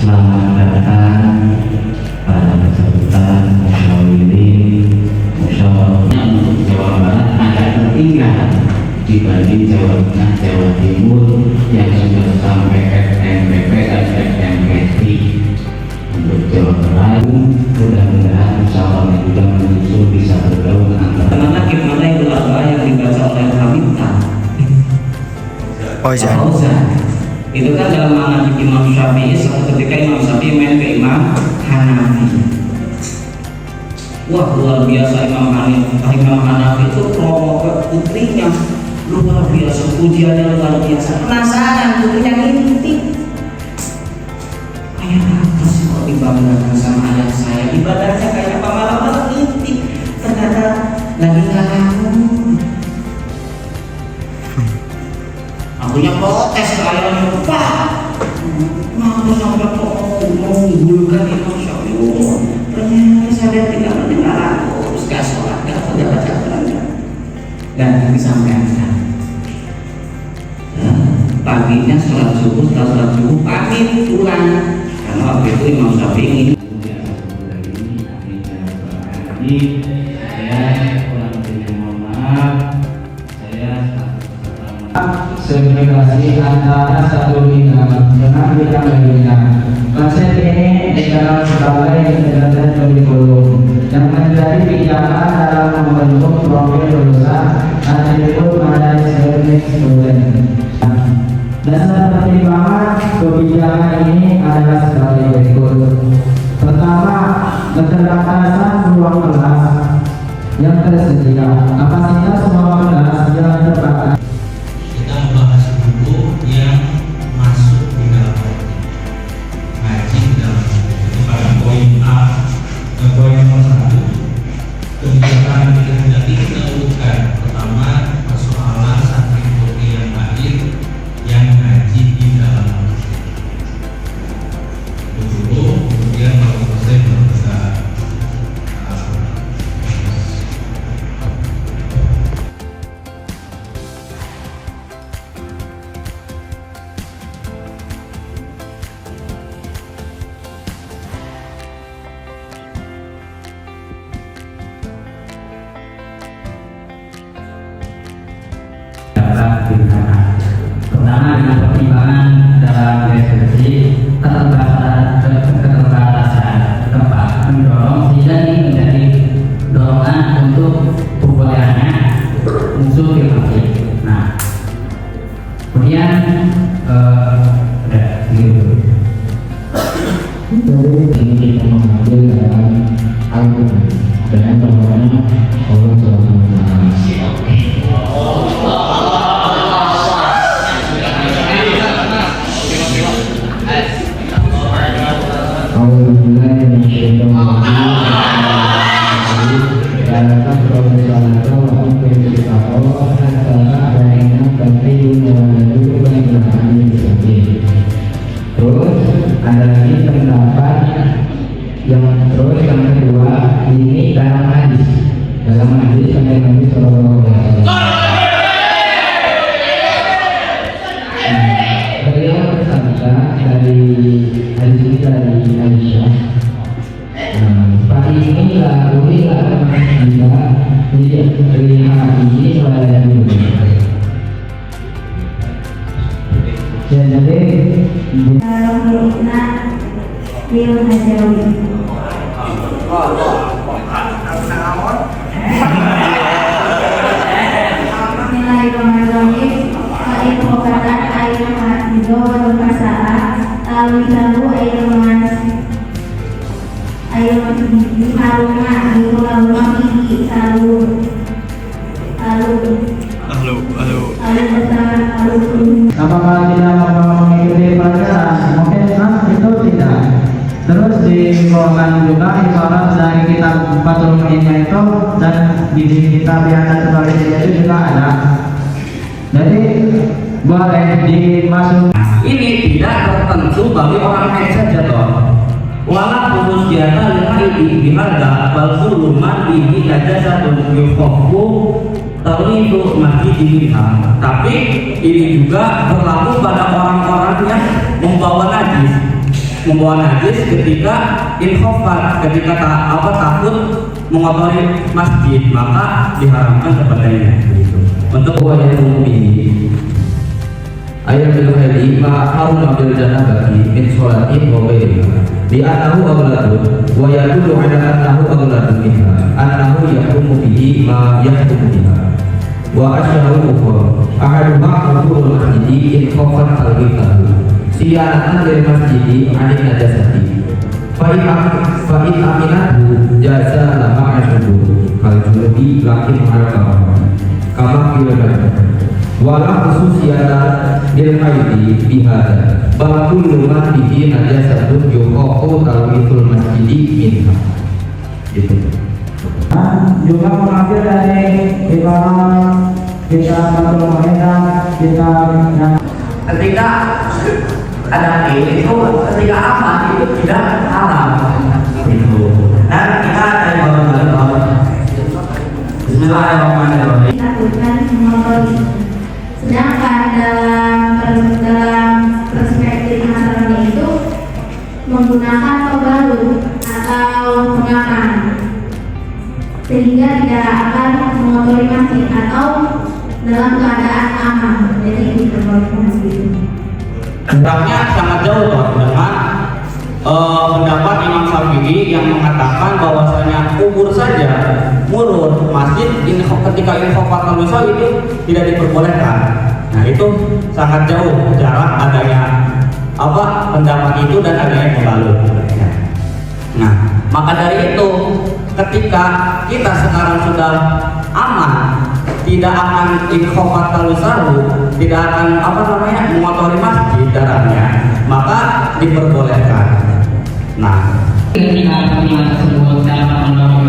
Selamat datang pada kesebutan musyawiri musyawarah untuk Jawa Barat agak tertinggal dibanding Jawa Tengah, Jawa Timur yang sudah sampai FMPP dan FMPT. Untuk Jawa Barat mudah-mudahan musyawarah juga menyusul bisa bergaul antara gimana itu doa yang dibaca oleh Hamidah. Itu kan dalam manhaj Imam Syafi'i, suatu ketika Imam Syafi'i main ke Imam Hanafi. Wah, luar biasa Imam Hanafi itu promo ke putrinya, luar biasa, pujiannya luar biasa. Penasaran putrinya ngintip, kayak apa sih kok dibanggakan sama anak saya, ibadahnya kayak apa, malam-malam ngintip, ternyata lagi ngalamun. Akunya protes ke ayahnya, Pak, mau sampai kok menggulkan Imam Syafi'i. Ternyata saya tidak mendengar aku, terus gak sholat, gak baca Quran. Dan disampaikan paginya sholat subuh, setelah sholat subuh pamit pulang, karena waktu itu Imam Syafi'i ini saya kurang lebih mohon maaf, segregasi antara satu bidang dengan bidang lainnya. Konsep ini dalam berbagai pendekatan kurikulum yang menjadi pijakan dalam membentuk profil lulusan atribut madaris learning student. Dasar pertimbangan kebijakan ini adalah sebagai berikut. Pertama, keterbatasan ruang kelas yang tersedia. Kapasitas ruang kelas yang terbatas. Kita membahas dulu yang masuk di dalam ngaji di dalam itu pada poin A, poin nomor 1 kebijakan yang dikehendaki kita urutkan. Pertama, persoalan santri putri yang hadir yang ngaji di dalam itu dulu, kemudian kalau selesai baru bisa pertama dengan pertimbangan dalam deskripsi keterbatasan tempat mendorong sehingga ini menjadi dorongan untuk populernya muncul filmasi. Nah, kemudian udah gitu. Ini kita mengambil dalam Al-Quran dengan bahwanya Allah Subhanahu wa Ta'ala. Terus ada lagi pendapat yang kedua ini dalam hadis sampai Nabi Sallallahu Alaihi Wasallam. Beliau bersabda dari hadis ini dari Aisyah. Pagi ini lakuilah kita lihat ini pada dulu. Jadi Bismillahirrahmanirrahim. Al-Iqratan ayat hadido wal masalah al-wisabu ayat di haruma al-ulama ini apakah tidak mau mengikuti pelajaran? Mungkin mas itu tidak. Terus dikeluarkan juga isyarat dari kitab Fathul Mu'innya itu, dan di kitab yang ada sebagai itu juga ada. Jadi boleh dimasuk. Ini tidak tertentu bagi orang lain saja toh. Walau khusus jata lima ini biharga balsul mandi aja satu yukofu itu masih dilihat. Tapi ini juga berlaku pada orang-orang yang membawa najis. membawa najis ketika inkhofat, ketika takut mengotori masjid, maka diharamkan kepadanya. Untuk Wajah ini ayat al-hadi ma haruma bil janabati min sholatin wa ghairiha bi annahu aghladu wa yadullu ala annahu aghladu minha annahu yahrumu bihi ma yahrumu biha wa asyahu ukhra ahaduha hudurul masjidi in khafat al-ghitahu siyanatan lil masjidi anil najasati fa'in aminatu jaza lama asyahu kal junubi lakin ma'al kama kira wala khususiyata lil haidi bihada bal kullu ma bihi najasatun yuqaqu talwitul masjidi minha. Gitu. Juga mengambil dari ibarat kita Fathul Mu'inah, kita ketika ada itu ketika aman itu tidak haram. Itu. Dan kita dari bawah Bismillahirrahmanirrahim. Ditakutkan mengotori. Sedangkan dalam perspektif masalahnya itu menggunakan tobalut atau pengaman sehingga tidak akan mengotori masjid atau dalam keadaan aman, jadi diperbolehkan masjid. Jaraknya sangat jauh dengan pendapat Imam Syafi'i yang mengatakan bahwasanya kubur saja murur masjid ketika inkhofat al-wisal itu tidak diperbolehkan. Nah itu sangat jauh jarak adanya pendapat itu dan adanya pembalut. Nah maka dari itu ketika kita sekarang sudah aman, tidak akan inkhofat al-wisal, tidak akan mengotori masjid darahnya, maka diperbolehkan. Nah, ketika kepentingan tersebut dapat mendorong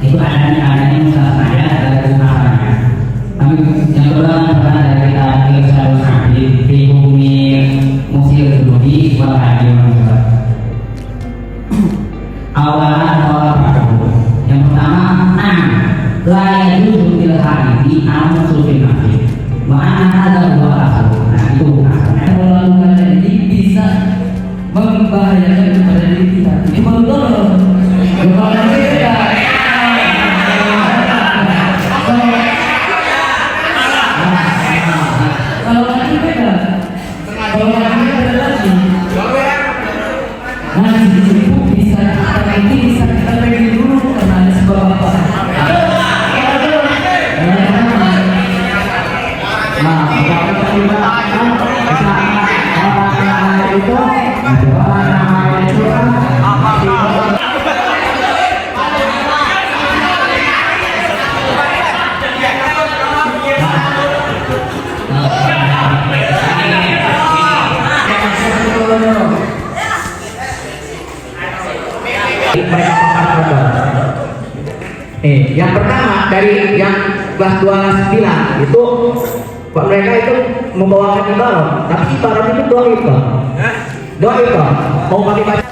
itu adanya salah saya dari usaha. Tapi yang kedua adalah dari kita selalu sakit dihubungi musil dulu wahai awalnya yang pertama layak itu dilahari di alam survei masjid. Mana ada dua asal. Nah itu kalau jadi bisa membahayakan kepada diri kita. Ini betul. Kalau kita kalau nanti beda, kalau nanti beda lagi. Nanti itu bisa kita bagi dulu karena ada sebab apa. Yang pertama dari yang kelas 29 itu mereka itu membawakan ibarat, tapi ibarat itu doa itu mau pakai baca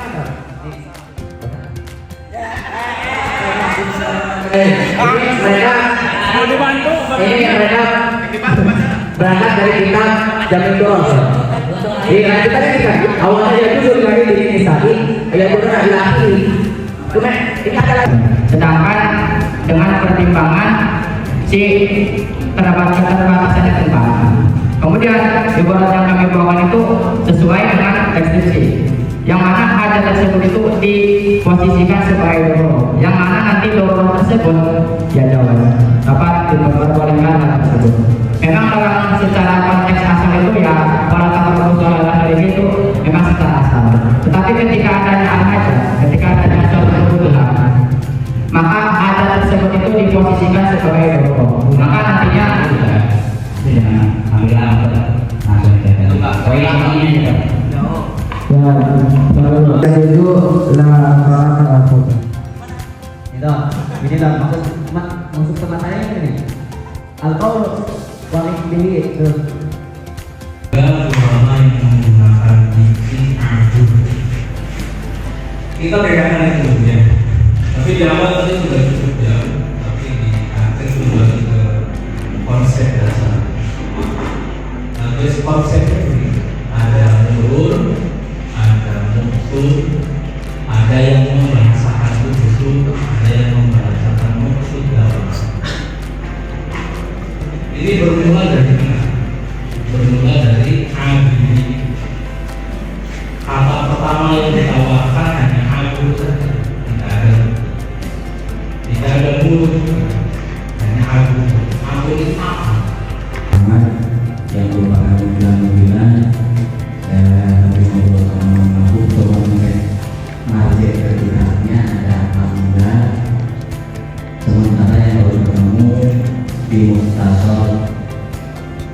mereka berangkat dari kitab Jamin Doros. Kita kan awalnya itu dari diri tadi ayat benar ilahi. Cuma ini adalah sedangkan dengan pertimbangan si keterbatasan tempat. Kemudian ibarat yang kami bawakan itu sesuai dengan deskripsi, yang mana hajat tersebut itu diposisikan sebagai dorong, yang mana nanti dorong tersebut ya jauh dapat diperbolehkan hal tersebut. Memang dalam secara konteks asal itu ya para tahapan dari itu memang secara asal. Tetapi ketika adanya al-hajat, ketika adanya suatu kebutuhan, maka hajat tersebut itu diposisikan sebagai dorong. Maka nantinya ini dah maksud teman saya ini alkohol paling tinggi itu. Ulama yang menggunakan diksi agung, kita bedakan itu ya. Tapi di awal tadi sudah cukup jauh, tapi di akhir sudah ke konsep dasar. Nah, terus konsepnya ini ada murur, ada muksud, ada yang membahasakan muksud, ada yang membahasakan muksud dalam. Ini bermula dari mana? Bermula dari abdi. Kata pertama yang ditawarkan hanya aku saja, tidak ada mulut, hanya aku. Aku ini apa? Yang merupakan bulan-bulan saya ngobrol sama aku bahwa market terdebatnya ada alhamdulillah, sementara yang baru ketemu di Mukhtasar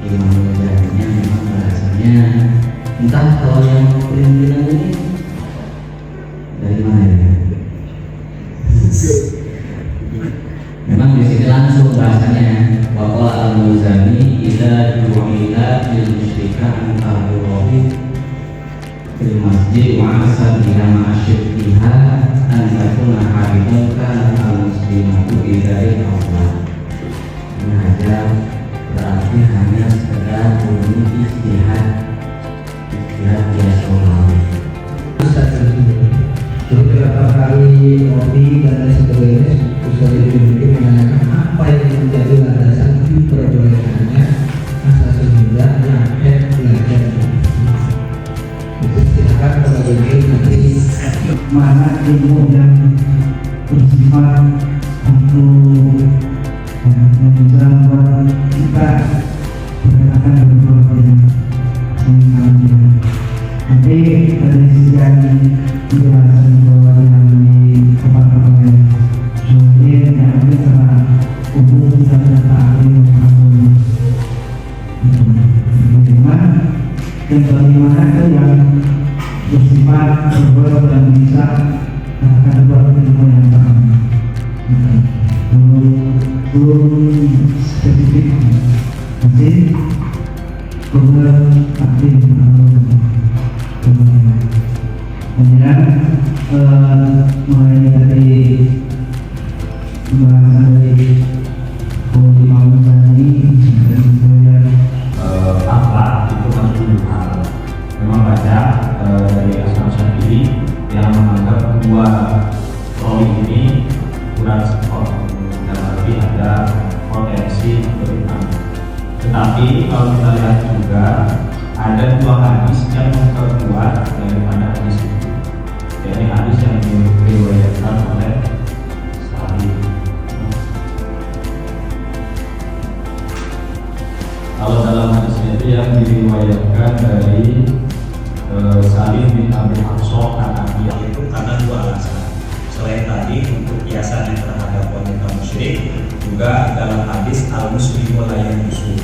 Imam Ghazalinya memang bahasanya entah kalau yang bilang ini dari mana ya. Memang di sini langsung bahasanya waqala al-Muzani idza du'ila lil musyrika an ta'awuhi fil masjid wa asal ila ma'asyidha an takuna haridan kana al-muslimatu idari Allah. Mengajar berarti hanya sekedar murni istihad biasa Allah. Beberapa kali ngopi dan lain sebagainya bisa dimiliki menanyakan apa yang menjadi landasan diperbolehkannya asasi muda yang belajar. Itu silakan bagi nanti mana ilmu yang bersifat untuk membangun kita berkaitan dengan nanti dari sisi penjelasan bahwa yang di tempat-tempat yang sulit yang ada karena umum kita tidak tahu bagaimana itu yang bersifat berbuat dan bisa akan berbuat ilmu yang sama belum spesifik nanti kemudian aktif kemudian mulai dari pembahasan dari Imam Ghazali dan kemudian akhlak itu kan hal. Memang banyak dari Asal Syafi'i yang menganggap dua roli ini kurang support dan arti ada potensi berimam. Tetapi kalau kita lihat juga ada dua hadis yang memperkuat daripada hadis itu, yakni hadis yang diriwayatkan oleh Salim. Kalau dalam hadisnya itu yang diriwayatkan dari Salim bin Abi Hafsah anak dia Itu karena dua alasan. Selain tadi untuk kiasan yang terhadap wanita musyrik, juga dalam hadis al-muslimu la yanjusu.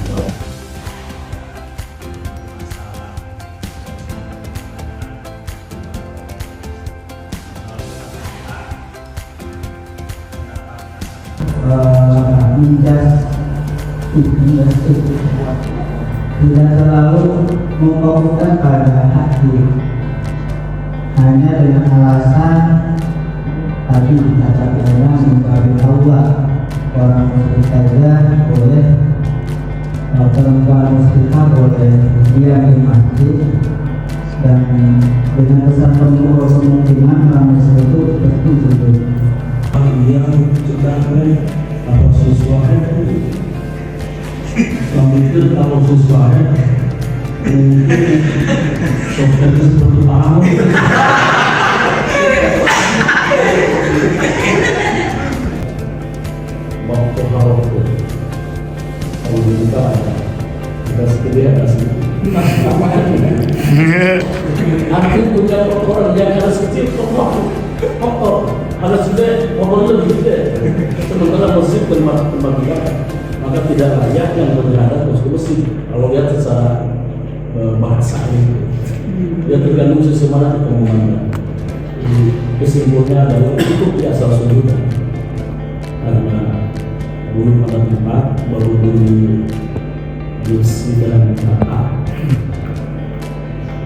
tidak selalu memfokuskan pada hati, hanya dengan alasan tadi dikatakan orang mengkabi Allah, orang muslim saja boleh, perempuan muslimah boleh diam di masjid, dan dengan besar kemungkinan orang muslim itu pasti jujur. Yang kita kalau sesuai itu kalau sesuai mungkin software itu seperti tahu waktu kalau kita segede ada sih nanti punya kotoran yang harus kecil kotor harus gede kotor lebih gede sementara masjid tempat ibadah maka tidak layak yang berada di masjid kalau lihat secara bahasa itu dia tergantung sesemana kita memandang. Kesimpulannya adalah itu biasa sudah karena dulu pada tempat baru diisi dalam kata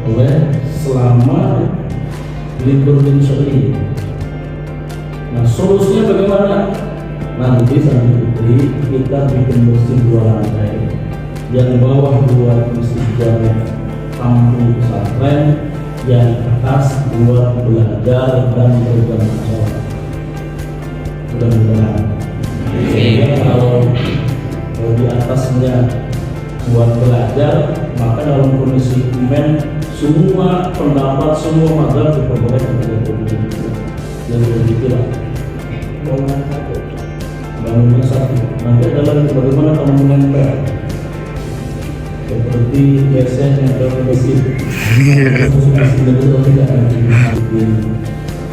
oleh selama libur dan syari. Nah solusinya bagaimana? Nanti sampai putri kita bikin masjid 2 lantai yang bawah 2 masjid jarak kampung satu rem yang atas buat belajar dan bermanfaat. Mudah-mudahan. Kalau di atasnya buat belajar, maka dalam kondisi iman semua pendapat, semua mazhab diperbolehkan dan begitulah. Bangunnya satu. Nanti adalah bagaimana kamu menempel, seperti biasanya nempel ke mesin. Betul tidak nanti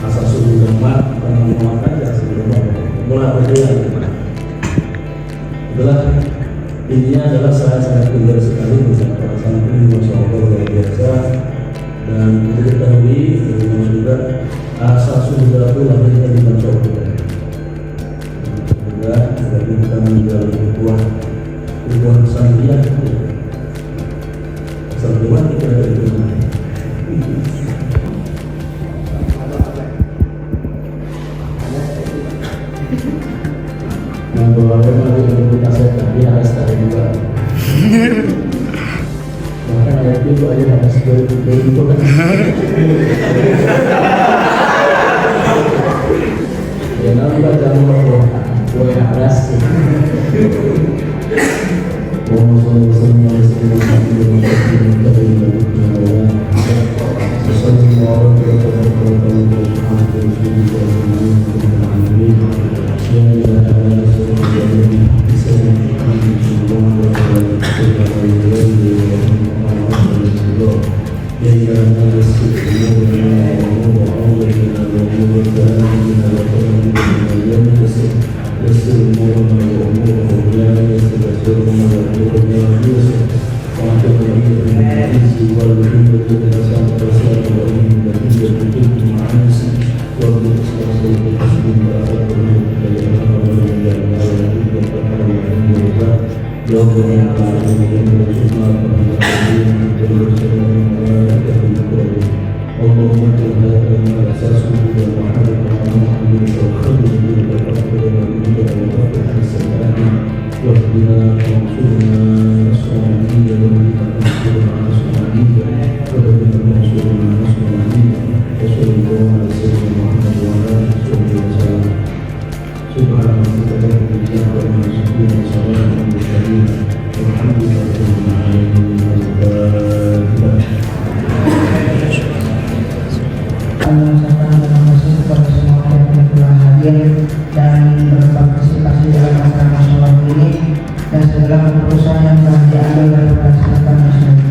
asal subuh lemak karena memakan ya sebelum mulai berjalan. Itulah intinya adalah saya sangat gembira sekali bersama para santri, masya Allah luar biasa. Dan kita ketahui bagaimana juga asal sudah itu lahirnya di bangsa kita. Semoga kita menjadi sebuah santrian. Santriwan kita ada di mana? Nah, bahwa memang kita tadi harus tahu juga. Maka ayat itu aja harus itu kan. Ya, nanti jangan lupa boleh harus. dan berpartisipasi dalam acara sholat ini dan segala keputusan yang telah diambil dan dilaksanakan